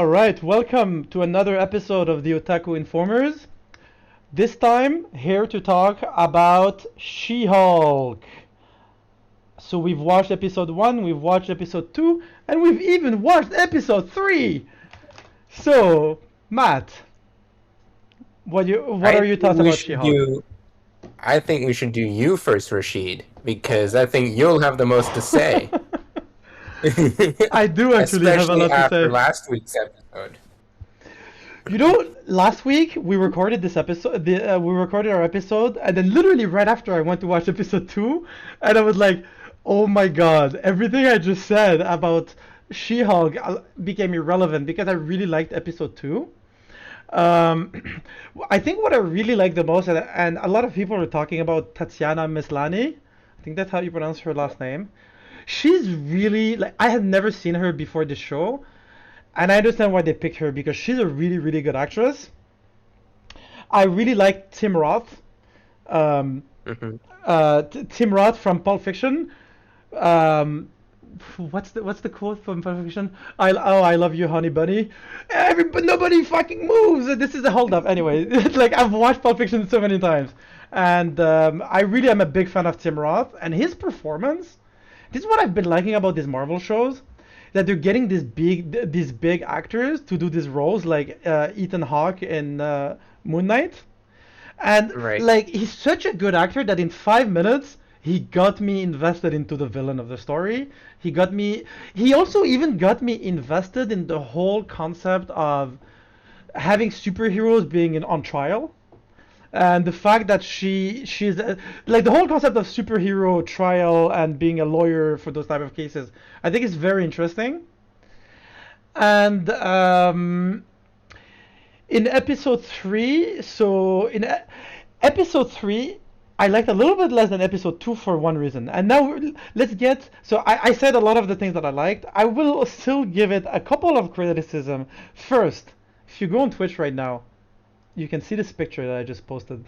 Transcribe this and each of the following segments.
All right, welcome to another episode of the Otaku Informers. This time, here to talk about She-Hulk. So we've watched episode 1, we've watched episode 2, and we've even watched episode 3. So, Matt, what I are your think thoughts we about should She-Hulk? do. I think we should do you first, Rashid, because I think you'll have the most to say, I do actually have a especially lot to after say. last week's episode. You know, last week we recorded this episode. We recorded our episode, and then literally right after I went to watch episode 2, and I was like, "Oh my god!" Everything I just said about She-Hulk became irrelevant because I really liked episode 2. Um, I think what I really like the most, and a lot of people are talking about Tatiana Maslany. I think that's how you pronounce her last name. She's really like I had never seen her before the show, and I understand why they picked her because she's a really, really good actress. I really like Tim Roth. Um, Hmm. Tim Roth from Pulp Fiction. Um, what's the quote from Pulp Fiction? I love you, honey bunny. But nobody fucking moves. This is a hold up. Anyway, it's like I've watched Pulp Fiction so many times, and I really am a big fan of Tim Roth and his performance. This is what I've been liking about these Marvel shows, that they're getting these big actors to do these roles like Ethan Hawke in Moon Knight, and Right. like he's such a good actor that in 5 minutes he got me invested into the villain of the story. He got me. He also even got me invested in the whole concept of having superheroes being on trial, and the fact that she's like the whole concept of superhero trial and being a lawyer for those type of cases. I think it's very interesting. And in episode 3, episode 3 I liked a little bit less than episode 2 for one reason. And now let's get. So I said a lot of the things that I liked. I will still give it a couple of criticism. First, if you go on Twitch right now, you can see this picture that I just posted.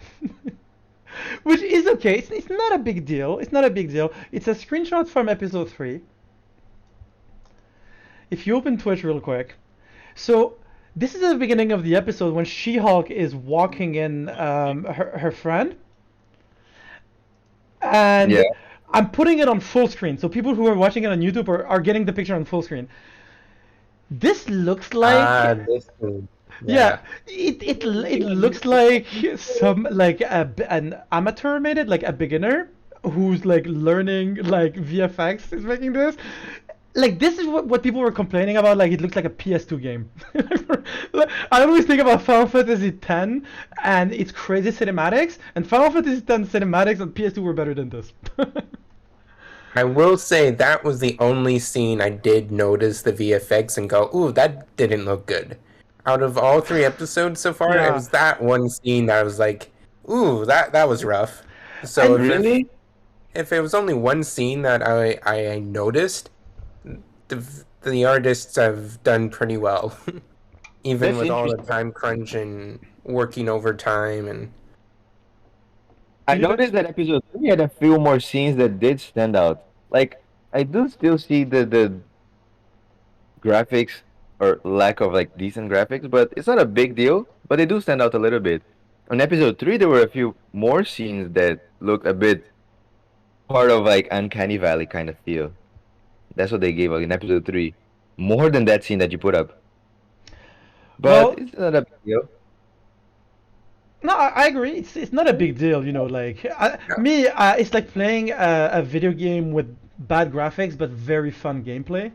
Which is okay. It's not a big deal. It's not a big deal. It's a screenshot from episode 3. If you open Twitch real quick. So this is the beginning of the episode when She-Hulk is walking in her friend, Yeah. and I'm putting it on full screen, so people who are watching it on YouTube are getting the picture on full screen. This looks like, This one. yeah, Yeah. it looks like some like an amateur made it, like a beginner who's like learning like VFX is making this. Like this is what people were complaining about. Like it looks like a PS2 game. I always think about Final Fantasy X and its crazy cinematics, and Final Fantasy X cinematics on PS2 were better than this. I will say that was the only scene I did notice the VFX and go, "Ooh, that didn't look good." Out of all 3 episodes so far, it Yeah, was that one scene that I was like, "Ooh, that was rough." So and Really? if it was only one scene that I noticed, the artists have done pretty well, even That's with all the interesting. time crunch and working overtime and I you know, noticed that episode 3 had a few more scenes that did stand out. Like, I do still see the graphics or lack of like decent graphics, but it's not a big deal. But they do stand out a little bit. On episode 3, there were a few more scenes that looked a bit part of like Uncanny Valley kind of feel. That's what they gave us in episode 3. More than that scene that you put up. But well, it's not a big deal. no, I agree. It's not a big deal, you know. Like me, it's like playing a video game with bad graphics but very fun gameplay.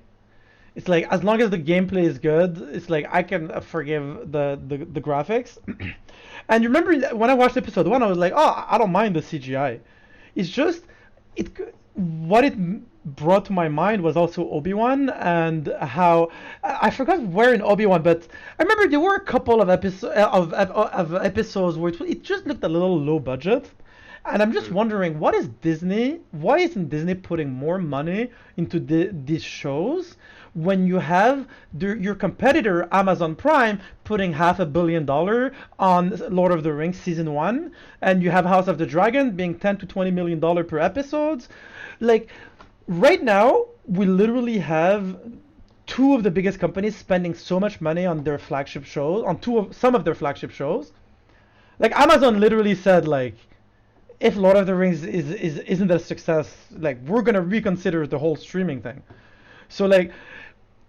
It's like as long as the gameplay is good, it's like I can forgive the graphics. And you remember when I watched episode 1, I was like, oh, I don't mind the CGI. It's just it what it brought to my mind was also Obi-Wan, and how I forgot where in Obi-Wan, but I remember there were a couple of episodes where it just looked a little low budget. And I'm just wondering, what is Disney? Why isn't Disney putting more money into these shows when you have your competitor Amazon Prime putting $500 million on Lord of the Rings season one, and you have House of the Dragon being $10 to $20 million per episodes? Like right now, we literally have two of the biggest companies spending so much money on their flagship shows, on some of their flagship shows. Like Amazon literally said, like, if Lord of the Rings isn't a success, like we're gonna reconsider the whole streaming thing. So like,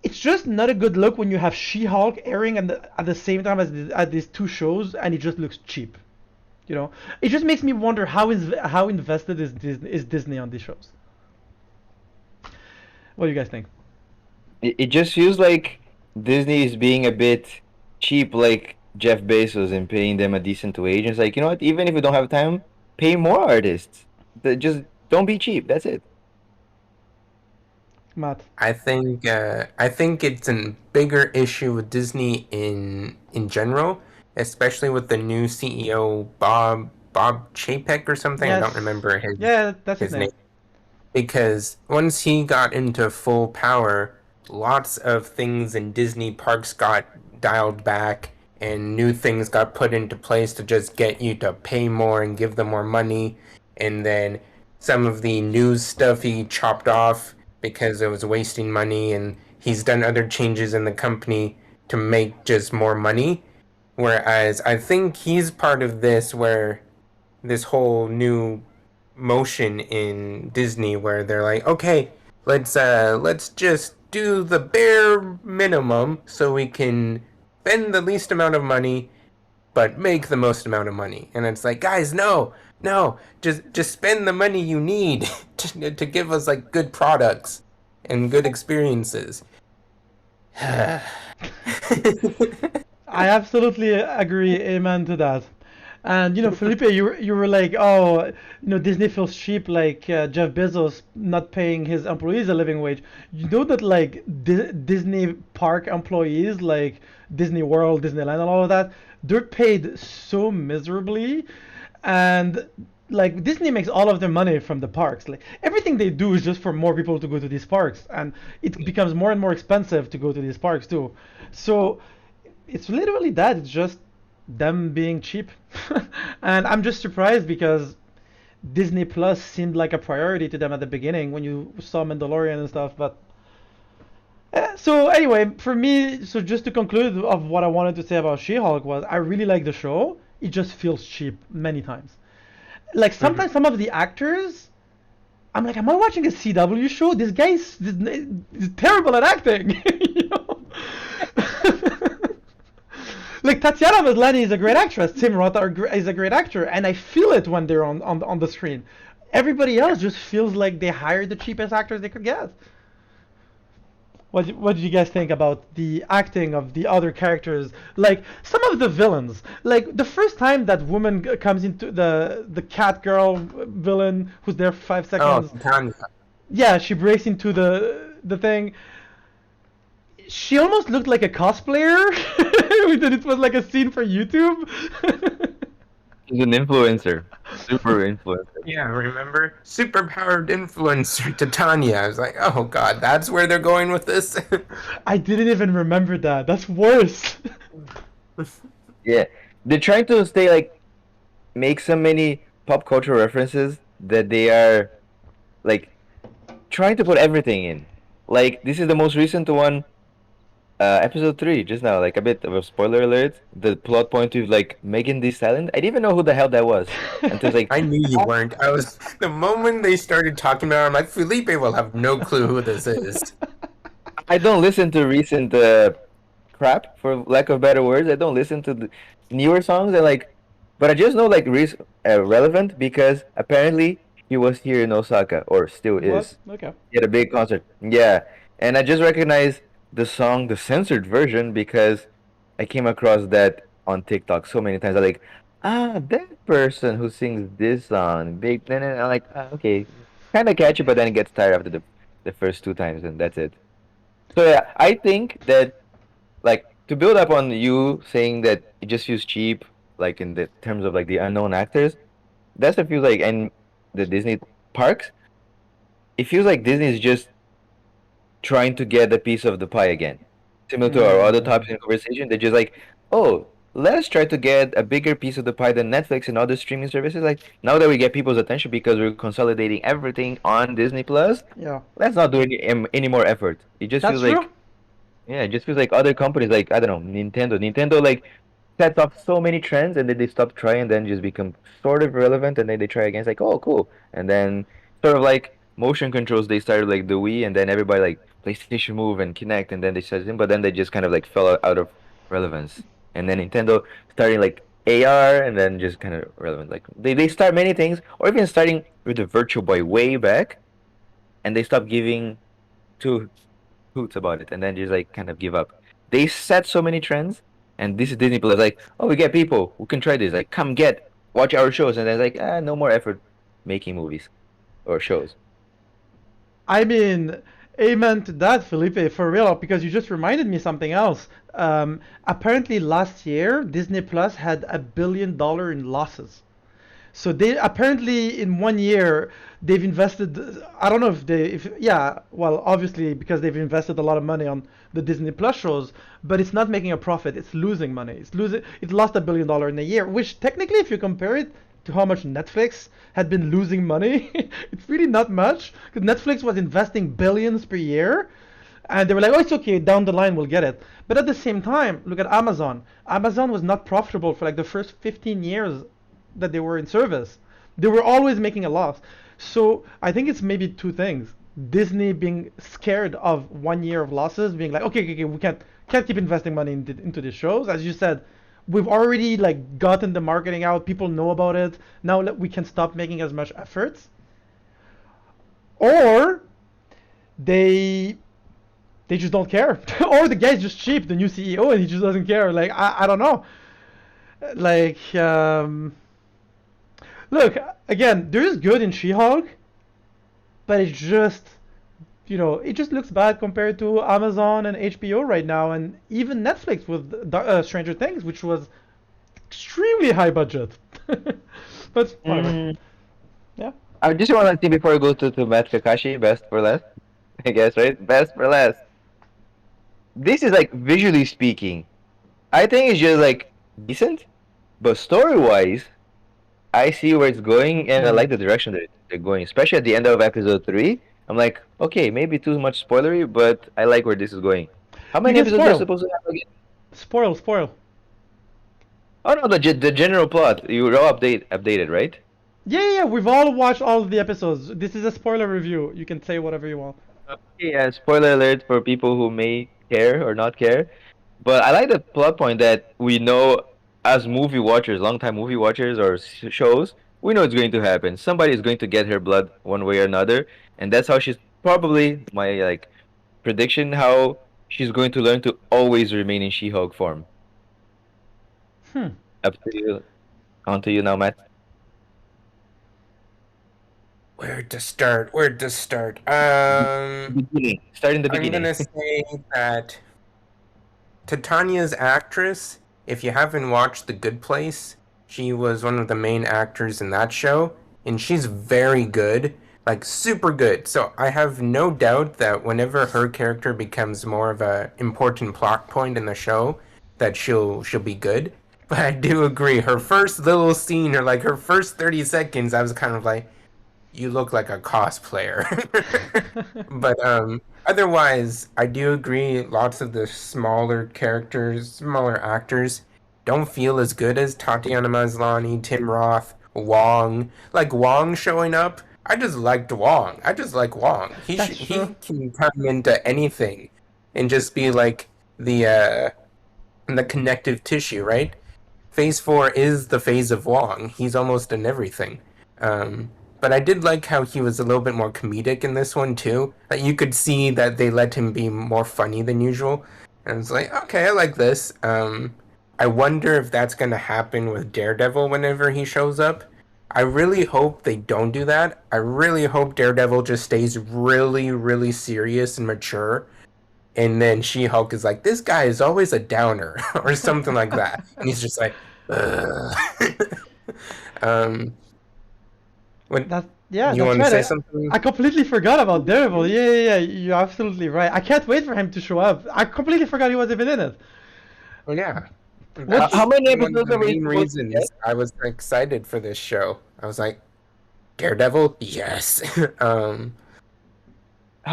it's just not a good look when you have She-Hulk airing at the same time as these two shows, and it just looks cheap. You know, it just makes me wonder how invested is Disney on these shows. What do you guys think? It just feels like Disney is being a bit cheap, like Jeff Bezos, and paying them a decent wage. And it's like, you know what? Even if you don't have time, pay more artists. Just don't be cheap. That's it. Matt? I think it's a bigger issue with Disney in general, especially with the new CEO Bob Chapek or something. I Yes. don't remember his Yeah, that's his his name. name. Because once he got into full power, lots of things in Disney parks got dialed back and new things got put into place to just get you to pay more and give them more money. And then some of the news stuff he chopped off because it was wasting money, and he's done other changes in the company to make just more money. Whereas I think he's part of this where this whole new motion in Disney where they're like, okay, let's just do the bare minimum so we can spend the least amount of money but make the most amount of money. And it's like, guys, no, just spend the money you need to give us like good products and good experiences. I absolutely agree. Amen to that. And Felipe, you were like, oh, Disney feels cheap, like Jeff Bezos not paying his employees a living wage. You know that like Disney park employees, like Disney World, Disneyland, and all of that, they're paid so miserably, and like Disney makes all of their money from the parks. Like everything they do is just for more people to go to these parks, and it becomes more and more expensive to go to these parks too. So it's literally that. It's just them being cheap. And I'm just surprised because Disney Plus seemed like a priority to them at the beginning when you saw Mandalorian and stuff. But so anyway, for me, so just to conclude of what I wanted to say about She-Hulk was I really like the show. It just feels cheap many times. Like sometimes some of the actors, I'm like, am I watching a CW show? This guy's is terrible at acting. you know? Like Tatiana Maslany is a great actress. Tim Roth is a great actor, and I feel it when they're on the screen. Everybody else just feels like they hired the cheapest actors they could get. What did you guys think about the acting of the other characters? Like some of the villains. Like the first time that woman comes into the cat girl villain who's there for 5 seconds. Oh, Tanya. Yeah, she breaks into the thing. She almost looked like a cosplayer. That it was like a scene for YouTube. He's an influencer, super influencer. Yeah, remember? Superpowered influencer Titania. I was like, oh god, that's where they're going with this? I didn't even remember that. That's worse. Yeah, they're trying to stay like make so many pop culture references that they are like trying to put everything in. Like this is the most recent one, episode 3, just now. Like a bit of a spoiler alert. The plot point of like Megan Thee Stallion. I didn't even know who the hell that was until it's like I knew you weren't. I was the moment they started talking about it, I'm like, Felipe will have no clue who this is. I don't listen to recent crap, for lack of better words. I don't listen to the newer songs. And like, but I just know like relevant because apparently he was here in Osaka or still What? is. Okay. He had a big concert. Yeah, and I just recognize the song, the censored version, because I came across that on TikTok so many times. I'm like, that person who sings this song, big. Then I'm like, okay, kind of catchy, but then it gets tired after the first 2 times, and that's it. So yeah, I think that like to build up on you saying that it just feels cheap, like in the terms of like the unknown actors. That's what feels like, and the Disney parks. It feels like Disney is just trying to get a piece of the pie again. Similar to our other Mm, topics in conversation, they're just like, oh, let's try to get a bigger piece of the pie than Netflix and other streaming services. Like now that we get people's attention because we're consolidating everything on Disney Plus, yeah. let's not do any more effort. It just That's feels true. like Yeah, it just feels like other companies, like I don't know, Nintendo. Nintendo like sets off so many trends, and then they stop trying, and then just become sort of relevant, and then they try again. It's like, oh, cool. And then sort of like motion controls, they started like the Wii, and then everybody like PlayStation Move and Kinect, and then they started, but then they just kind of like fell out of relevance. And then Nintendo starting like AR, and then just kind of relevant. Like they start many things, or even starting with the Virtual Boy way back, and they stop giving two hoots about it, and then just like kind of give up. They set so many trends, and this is Disney Plus. Like, oh, we get people who can try this. Like, come watch our shows, and then like, no more effort making movies or shows. I mean, amen to that, Felipe, for real, because you just reminded me something else. Apparently, last year, Disney Plus had $1 billion in losses. So they apparently in 1 year they've invested. I don't know if they, if yeah, well, obviously because they've invested a lot of money on the Disney Plus shows, but it's not making a profit. It's losing money. It's losing. It lost $1 billion in a year, which technically, if you compare it to how much Netflix had been losing money, it's really not much. Because Netflix was investing billions per year, and they were like, oh, it's okay, down the line we'll get it. But at the same time, look at Amazon. Amazon was not profitable for like the first 15 years that they were in service. They were always making a loss. So I think it's maybe two things. Disney being scared of 1 year of losses, being like, okay, okay, okay, we can't keep investing money into these shows. As you said, we've already like gotten the marketing out. People know about it. Now we can stop making as much efforts. Or they they just don't care. Or the guy's just cheap, the new CEO, and he just doesn't care. Like I don't know. Like look, again, there is good in She-Hulk, but it's just, it just looks bad compared to Amazon and HBO right now, and even Netflix with Stranger Things, which was extremely high budget. But whatever. Mm, Yeah. I just want to see before I go to Matt Kakashi, best for last, I guess, right? Best for last. This is like visually speaking, I think it's just like decent, but story wise, I see where it's going, and I Hmm. like the direction that they're going, especially at the end of episode three. I'm like, okay, maybe too much spoilery, but I like where this is going. How You many can episodes are spoil, supposed to have again? spoil. Oh no, the general plot. You all updated, right? Yeah, yeah, yeah, we've all watched all of the episodes. This is a spoiler review. You can say whatever you want. Okay, yeah, spoiler alert for people who may care or not care. But I like the plot point that we know as movie watchers, longtime movie watchers or shows, we know it's going to happen. Somebody is going to get her blood one way or another, and that's how she's probably my like prediction how she's going to learn to always remain in She-Hulk form. Hmm. Up to you, on to you now, Matt. Where to start? Where to start? Beginning. Start in the I'm beginning. gonna say that Titania's actress, if you haven't watched The Good Place, she was one of the main actors in that show, and she's very good, like super good. So I have no doubt that whenever her character becomes more of a important plot point in the show, that she'll be good. But I do agree, her first little scene, or like her first 30 seconds, I was kind of like, you look like a cosplayer. But otherwise, I do agree lots of the smaller characters, smaller actors don't feel as good as Tatiana Maslany, Tim Roth, Wong. Like Wong showing up, I just liked Wong. I just like Wong. That's true. He can come into anything and just be like the connective tissue, right? Phase 4 is the phase of Wong. He's almost in everything. But I did like how he was a little bit more comedic in this one too. Like you could see that they let him be more funny than usual. And it's like, okay, I like this. I wonder if that's gonna happen with Daredevil whenever he shows up. I really hope they don't do that. I really hope Daredevil just stays really, really serious and mature. And then She-Hulk is like, this guy is always a downer, or something like that. And he's just like, ugh. um, what Yeah, you that's want to right. say I something? completely forgot about Daredevil. Yeah, yeah, yeah. You're absolutely right. I can't wait for him to show up. I completely forgot he was even in it. Oh yeah, How What's that's many one of episodes the are we main supposed to get? reasons I was excited for this show. I was like, Daredevil, yes. How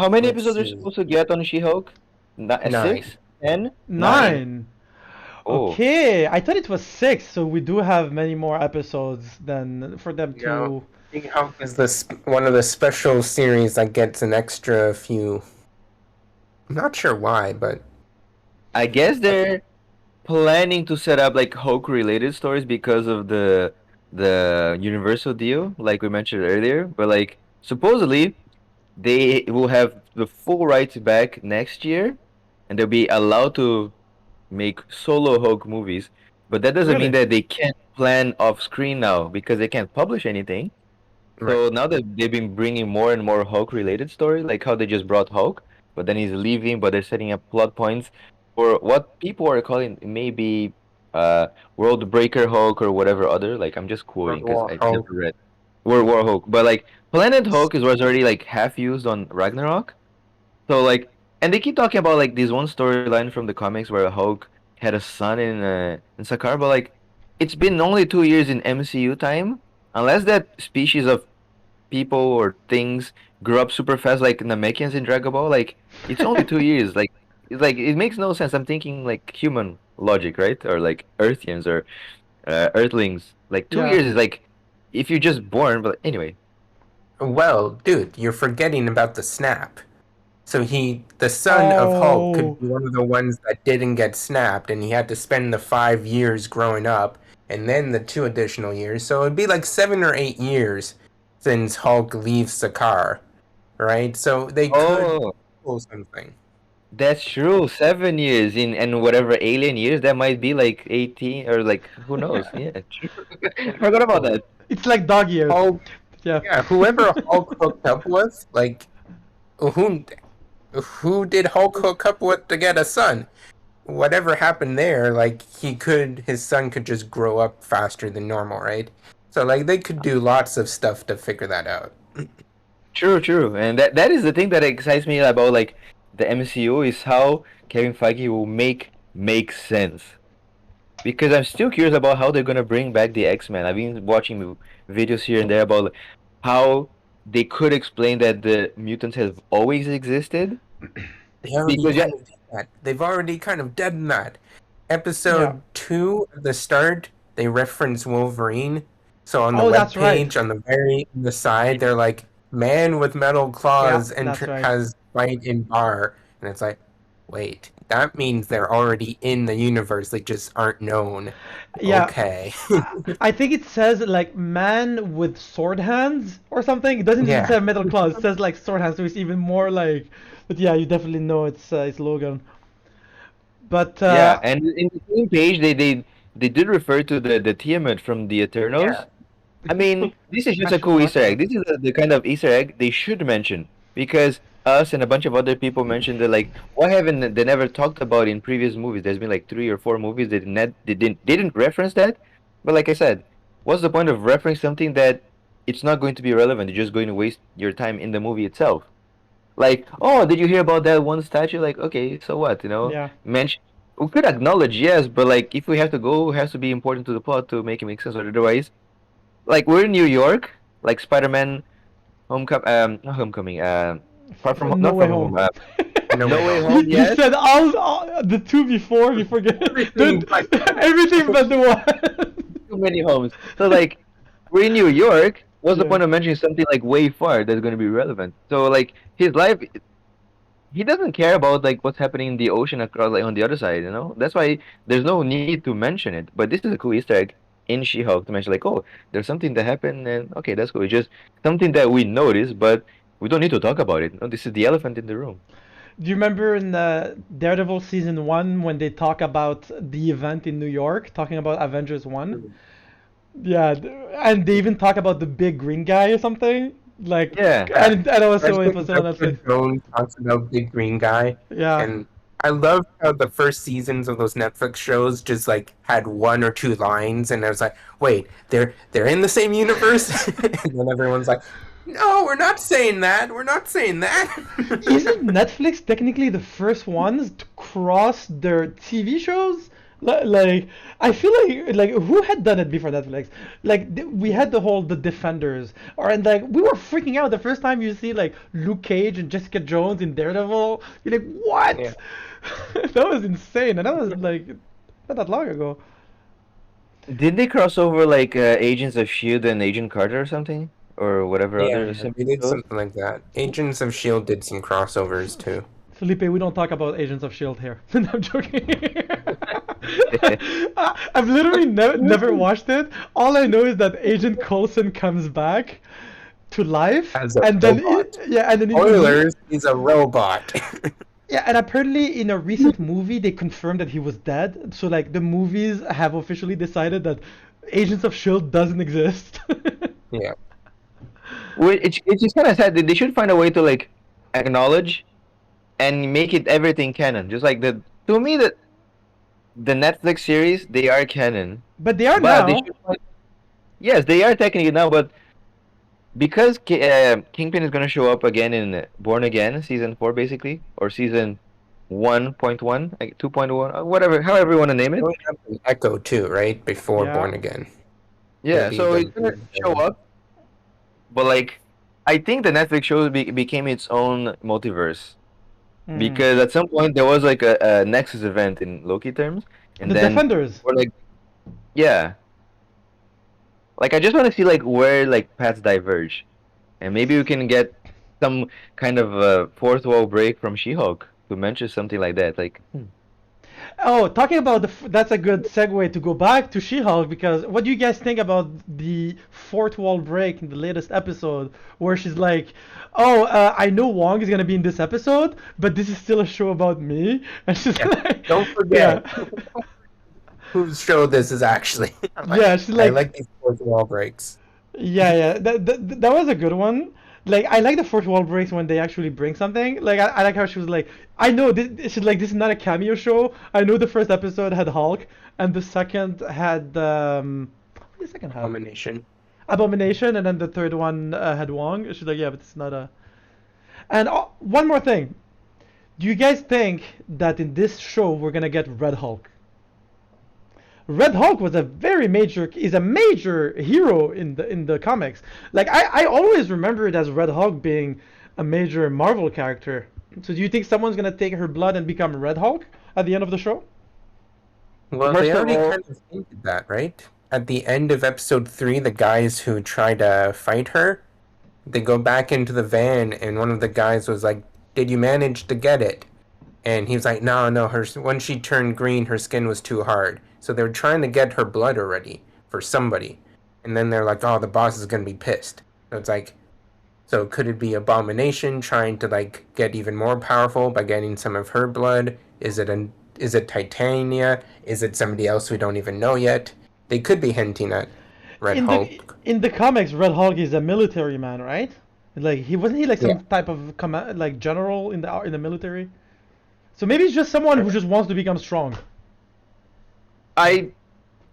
many Let's episodes are we see, supposed to get on She-Hulk? Not, 9. six? 10? 9? 9. Oh, Okay, I thought it was 6, so we do have many more episodes than for them You know, to. She-Hulk is one of the special series that gets an extra few. I'm not sure why, but I guess uh, they're planning to set up like Hulk related stories because of the Universal deal, like we mentioned earlier. But like supposedly they will have the full rights back next year, and they'll be allowed to make solo Hulk movies. But that doesn't mean Really? that they can't plan off screen now because they can't publish anything. right, So now that they've been bringing more and more Hulk related stories, like how they just brought Hulk, but then he's leaving, but they're setting up plot points for what people are calling maybe uh World Breaker Hulk or whatever other. Like I'm just World quoting because War I never Hulk. read World War Hulk, but like Planet Hulk is was already like half used on Ragnarok. So like, and they keep talking about like this one storyline from the comics where Hulk had a son in Sakaar, but like it's been only 2 years in MCU time. Unless that species of people or things grow up super fast like Namekians in Dragon Ball. Like it's only 2 years. Like it's like it makes no sense. I'm thinking like human logic, right? Or like Earthians or Earthlings. Like two Yeah. years is like if you're just born. But anyway, Well, dude, you're forgetting about the snap. So the son of Hulk could Oh, be one of the ones that didn't get snapped, and he had to spend the 5 years growing up, and then the 2 additional years. So it'd be like 7 or 8 years since Hulk leaves Sakaar, right? So they could oh, pull something. that's true. 7 years in and whatever alien years that might be like 18 or like who knows? Yeah, true. Forgot about Oh, that. it's like dog years. Hulk, Yeah. yeah, whoever Hulk hooked up with, like who who did Hulk hook up with to get a son? Whatever happened there, like his son could just grow up faster than normal, right? So like they could do lots of stuff to figure that out. True, true. And that is the thing that excites me about like the MCU is how Kevin Feige will make sense. Because I'm still curious about how they're gonna bring back the X-Men. I've been watching videos here and there about like, how they could explain that the mutants have always existed. They already Because yeah, kind of did that. They've already kind of done that. Yeah. Episode 2 at the start, they reference Wolverine. So on the Oh, web that's right. page, on the very on the side, they're like, "Man with metal Yeah, claws that's right. has fight in bar," and it's like, wait, that means they're already in the universe. They just aren't known. Yeah. Okay. I think it says like man with sword hands or something. It doesn't even Yeah. say metal claws. It says like sword hands, so it's even more like. But yeah, you definitely know it's Logan. But yeah, and in the same page they did refer to the Tiamat from the Yeah. Eternals. I mean, this is I just a cool forgot Easter egg. that. This is the kind of Easter egg they should mention because us and a bunch of other people mentioned that like why haven't they never talked about in previous movies? There's been like 3 or 4 movies that they didn't reference that. But like I said, what's the point of referencing something that it's not going to be relevant? You're just going to waste your time in the movie itself. Like, oh, did you hear about that one statue? Like, okay, so what? Yeah. Mention. We could acknowledge, yes, but like if we have to go, it has to be important to the plot to make it make sense. Or otherwise, like we're in New York, like Spider-Man not Homecoming, No not way from home. home, No way No Way home. Home, You yes. said all the two before. You forget Everything but everything but the one. Too many homes. So like we're in New York. What's the Yeah. point of mentioning something like way far that's going to be relevant? So like his life, he doesn't care about like what's happening in the ocean across like on the other side. That's why there's no need to mention it. But this is a cool Easter egg in She-Hulk to mention like, oh, there's something that happened, and okay, that's cool. It's just something that we notice, but we don't need to talk about it. This is the elephant in the room. Do you remember in Daredevil season 1 when they talk about the event in New York, talking about Avengers 1? Yeah, and they even talk about the big green guy or something. Like, Yeah. Yeah. and also it Especially was on Jessica Netflix. Jones talks about Big Green Guy. Yeah. And I love how the first seasons of those Netflix shows just like had 1 or 2 lines and I was like, wait, they're in the same universe? And then everyone's like, no, we're not saying that. We're not saying that. Isn't Netflix technically the first ones to cross their TV shows? Like I feel like who had done it before Netflix? Like we had the Defenders, or and like we were freaking out the first time you see like Luke Cage and Jessica Jones in Daredevil. You're like, Yeah. what? That was insane, and that was like not that long ago. Did they cross over like Agents of Shield and Agent Carter or something, or whatever other Yeah, similar they did shows? something like that. Agents of S.H.I.E.L.D. did some crossovers too. Felipe, we don't talk about Agents of Shield here. No, I'm joking. I've literally never watched it. All I know is that Agent Coulson comes back to life, As a and then robot. yeah, and then in the Spoilers, he's a robot. yeah, and apparently in a recent movie they confirmed that he was dead. So like the movies have officially decided that Agents of Shield doesn't exist. Yeah. It's just kind of sad. They should find a way to like acknowledge and make it everything canon. Just like to me the Netflix series, they are canon, But they are but they now. should find, yes, they are technically now, but because Kingpin is gonna show up again in Born Again season 4, basically, or season 1.1, like 2.1, whatever, however you want to name it. We have an Echo too, right? Before Yeah. Born Again. Yeah, Maybe so the it's gonna show up, but like I think the Netflix show became its own multiverse Hmm. because at some point there was like a Nexus event in Loki terms, and The then Defenders. we're like, yeah, like I just want to see like where like paths diverge, and maybe we can get some kind of fourth wall break from She-Hulk to mention something like that. Like, Oh, talking about that's a good segue to go back to She-Hulk because what do you guys think about the fourth wall break in the latest episode where she's like, "Oh, I know Wong is gonna be in this episode, but this is still a show about me," and she's Yeah. like, Don't "Yeah, forget whose show this is actually. yeah," she's I like, like these fourth wall breaks. "Yeah, yeah, that was a good one." Like I like the fourth wall breaks when they actually bring something. Like I like how she was like, I know she's like this is not a cameo show. I know the first episode had Hulk and the second had what did the second have? Abomination. Abomination, and then the third one had Wong. She's like, yeah, but it's not a. And one more thing, do you guys think that in this show we're gonna get Red Hulk? Red Hulk was a very major is a major hero in the comics. Like I always remember it as Red Hulk being a major Marvel character. So do you think someone's gonna take her blood and become Red Hulk at the end of the show? Well, they first of already all, kind of hinted that, right? At the end of episode 3, the guys who try to fight her, they go back into the van, and one of the guys was like, "Did you manage to get it?" And he was like, "No, no. Her when she turned green, her skin was too hard." So they were trying to get her blood already for somebody, and then they're like, "Oh, the boss is gonna be pissed." So it's like, so could it be Abomination trying to like get even more powerful by getting some of her blood? Is it Titania? Is it somebody else we don't even know yet? They could be hinting at Red Hulk. In the comics, Red Hulk is a military man, right? Like he wasn't he like Yeah. some type of command like general in the military. So maybe it's just someone who just wants to become strong. I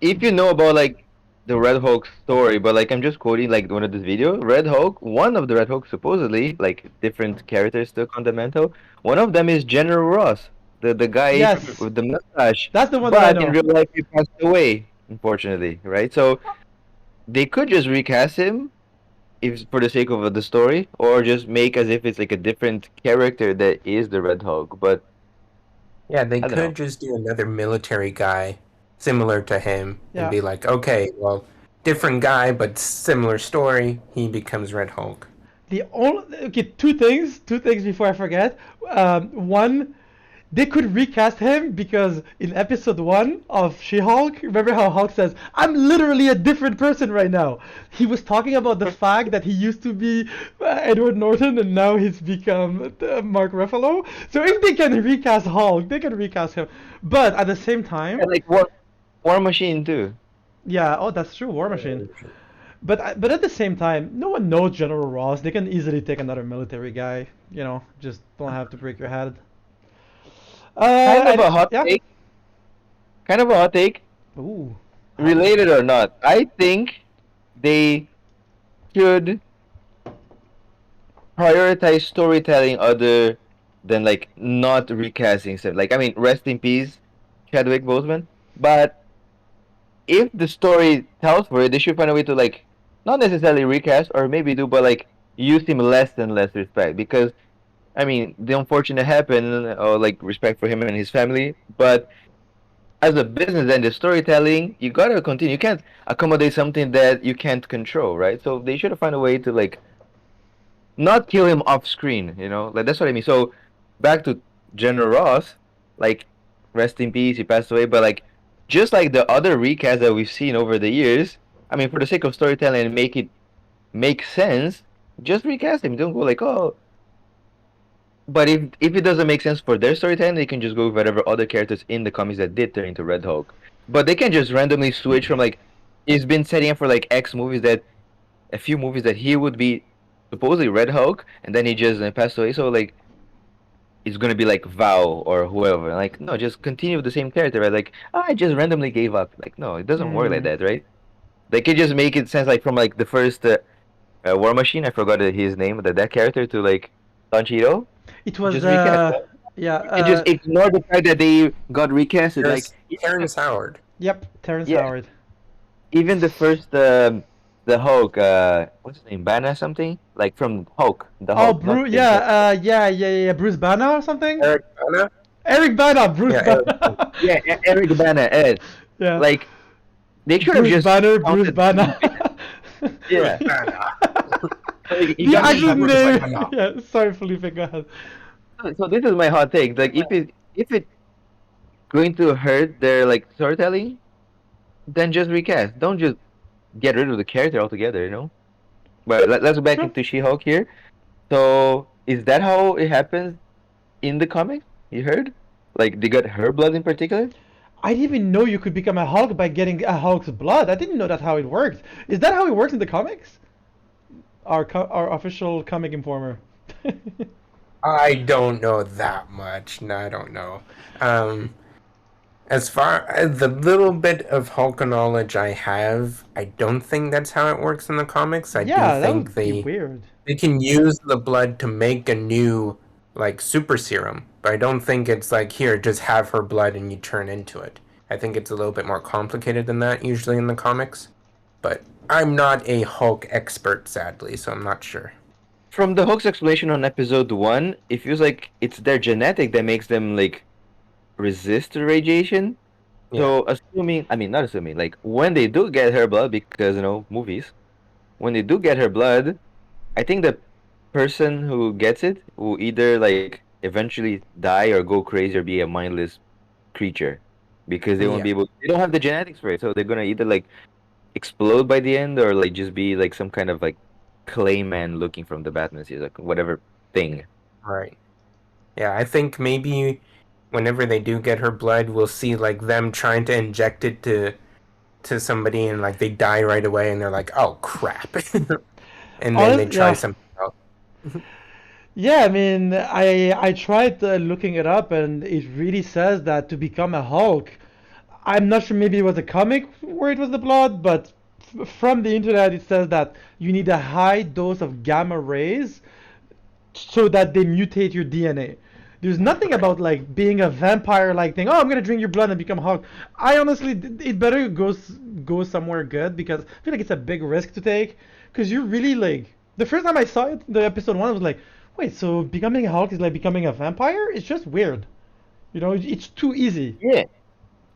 if you know about like the Red Hulk story, but like I'm just quoting like one of this video. Red Hulk, one of the Red Hulk supposedly, like different characters took on the mantle. One of them is General Ross, the guy Yes, with the mustache. that's the one that I But in know. real life he passed away, unfortunately, right? So they could just recast him if for the sake of the story, or just make as if it's like a different character that is the Red Hulk. But Yeah, they I don't know. could just do another military guy similar to him and Yeah. be like, okay, well, different guy, but similar story. He becomes Red Hulk. The only okay, two things before I forget. One, they could recast him because in episode one of She-Hulk, remember how Hulk says, "I'm literally a different person right now." He was talking about the fact that he used to be Edward Norton and now he's become Mark Ruffalo. So if they can recast Hulk, they can recast him. But at the same time, And like War Machine too. yeah, oh, that's true, War Machine. But at the same time, no one knows General Ross. They can easily take another military guy. Just don't have to break your head. Kind of a hot Yeah. take. Kind of a hot take. Ooh. Hot take. Related or not, I think they should prioritize storytelling other than like not recasting stuff. Like I mean, rest in peace, Chadwick Boseman. But if the story tells for it, they should find a way to like not necessarily recast or maybe do, but like use him less and less respect because I mean the unfortunate happened or like respect for him and his family, but as a business and the storytelling, you gotta continue. You can't accommodate something that you can't control, right? So they should find a way to like not kill him off screen, you know? Like that's what I mean. So back to General Ross, like rest in peace, he passed away, but like just like the other recasts that we've seen over the years, I mean for the sake of storytelling and make it make sense, just recast him. Don't go like, oh, but if it doesn't make sense for their storytelling, they can just go with whatever other characters in the comics that did turn into Red Hulk. But they can just randomly switch from like he's been setting up for like X movies that a few movies that he would be supposedly Red Hulk, and then he just passed away. So like it's gonna be like Val or whoever. Like no, just continue with the same character. Right? Like I just randomly gave up. Like no, it doesn't work like Hmm. that, right? They could just make it sense like from like the first War Machine. I forgot his name. That character to like Don Cheadle. It was Just recast. yeah You can just ignore the fact that they got recasted. Like There's Terrence Howard. yep, Terrence yeah, Howard. even the first the Hulk, what's his name, Banner something, like from Hulk, the Oh, Hulk, not Bruce, James Hulk. yeah, Bruce Banner or something? Eric Bana? Eric Banner, Bruce Yeah, Eric Bana. Banner. Yeah, Eric Banner, Ed. Yeah, Like they should have Bruce just Banner, Bruce counted the Banner. movie. Bruce Yeah, Bana. like, you The got me. actual Bruce name. Bana. Yeah, sorry, Felipe, go ahead. So this is my hot take. Like if it going to hurt their like storytelling, then just recast. Don't just get rid of the character altogether. You know. But let's go back Sure. into She-Hulk here. So is that how it happens in the comics? You heard? Like they got her blood in particular? I didn't even know you could become a Hulk by getting a Hulk's blood. I didn't know that's how it works. Is that how it works in the comics? Our official comic informer. I don't know that much. No, I don't know. Um, as far as the little bit of Hulk knowledge I have, I don't think that's how it works in the comics. I do Yeah, that think would be weird. they can use the blood to make a new like super serum, but I don't think it's like here, just have her blood and you turn into it. I think it's a little bit more complicated than that usually in the comics. But I'm not a Hulk expert, sadly, so I'm not sure. From the Hulk's explanation on episode 1, it feels like it's their genetic that makes them like resist the radiation. Yeah, So assuming, I mean not assuming, like when they do get her blood, because you know, movies, when they do get her blood, I think the person who gets it will either like eventually die or go crazy or be a mindless creature. Because they won't yeah, be able, they don't have the genetics for it. So they're gonna either like explode by the end or like just be like some kind of like clayman looking from the Batman series, like whatever thing. right. Yeah, I think maybe whenever they do get her blood, we'll see like them trying to inject it to somebody and like they die right away and they're like, "Oh crap." And then they Honest, try yeah, something else. yeah. I mean, I tried looking it up, and it really says that to become a Hulk, I'm not sure. Maybe it was a comic where it was the blood, but from the internet, it says that you need a high dose of gamma rays so that they mutate your DNA. There's nothing Right. about like being a vampire like thing. Oh, I'm gonna drink your blood and become Hulk. I honestly, it better go somewhere good because I feel like it's a big risk to take. Because you're really like the first time I saw it, the episode one, I was like, wait, so becoming a Hulk is like becoming a vampire? It's just weird. You know, it's too easy. Yeah.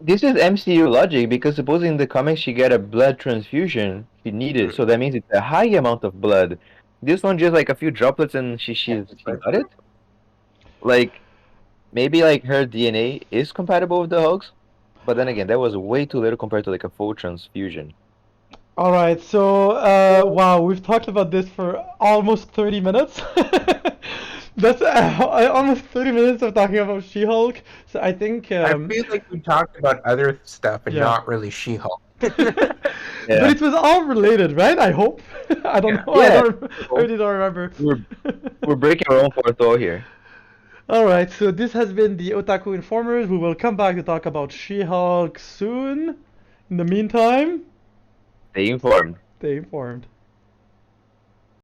This is MCU logic because supposing in the comics she get a blood transfusion she needed, Mm. so that means it's a high amount of blood. This one just like a few droplets and she got it. Like maybe like her DNA is compatible with the Hulk's, but then again that was way too little compared to like a full transfusion. All right, so wow, we've talked about this for almost 30 minutes. That's almost 30 minutes of talking about She-Hulk. So I think, I feel like we talked about other stuff and yeah. not really She-Hulk. But Yeah. it was all related, right? I hope. I don't Yeah. know. Yeah. I really don't remember. We're we're breaking our own fourth wall here. All right, so this has been the Otaku Informers. We will come back to talk about She-Hulk soon. In the meantime, Stay informed. stay informed.